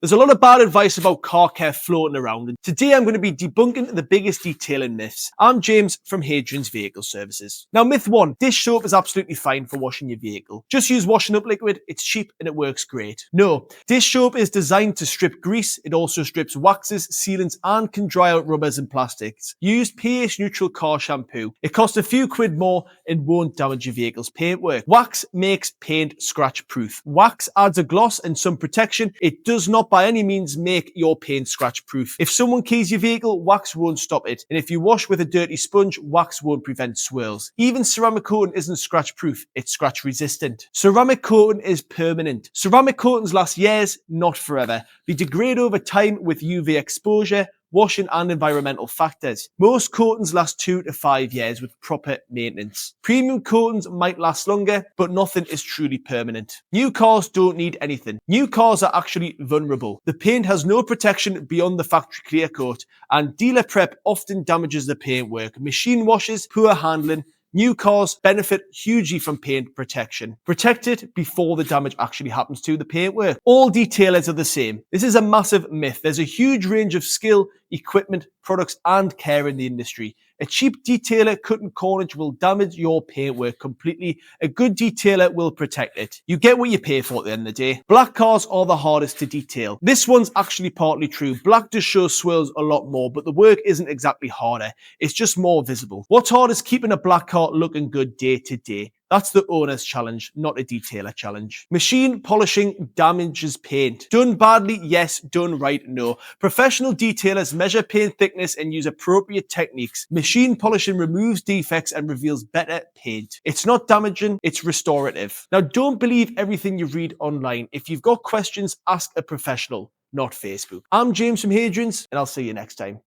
There's a lot of bad advice about car care floating around, and today I'm going to be debunking the biggest detailing myths. I'm James from Hadrian's Vehicle Services. Now, myth 1, dish soap is absolutely fine for washing your vehicle. Just use washing up liquid, it's cheap and it works great. No, dish soap is designed to strip grease, it also strips waxes, sealants and can dry out rubbers and plastics. Use pH neutral car shampoo. It costs a few quid more and won't damage your vehicle's paintwork. Wax makes paint scratch proof. Wax adds a gloss and some protection. It does not by any means make your paint scratch proof. If someone keys your vehicle, wax won't stop it. And if you wash with a dirty sponge, wax won't prevent swirls. Even ceramic coating isn't scratch proof, it's scratch resistant. Ceramic coating is permanent. Ceramic coatings last years, not forever. They degrade over time with UV exposure, washing and environmental factors. Most coatings last 2 to 5 years with proper maintenance. Premium coatings might last longer, but nothing is truly permanent. New cars don't need anything. New cars are actually vulnerable. The paint has no protection beyond the factory clear coat, and dealer prep often damages the paintwork. Machine washes, poor handling. New cars benefit hugely from paint protection. Protect it before the damage actually happens to the paintwork. All detailers are the same. This is a massive myth. There's a huge range of skill, equipment, products and care in the industry. A cheap detailer cutting corners will damage your paintwork completely. A good detailer will protect it. You get what you pay for at the end of the day. Black cars are the hardest to detail. This one's actually partly true. Black does show swirls a lot more, but the work isn't exactly harder. It's just more visible. What's hard is keeping a black car looking good day to day. That's the owner's challenge, not a detailer challenge. Machine polishing damages paint. Done badly, yes. Done right, no. Professional detailers measure paint thickness and use appropriate techniques. Machine polishing removes defects and reveals better paint. It's not damaging, it's restorative. Now, don't believe everything you read online. If you've got questions, ask a professional, not Facebook. I'm James from Hadrian's, and I'll see you next time.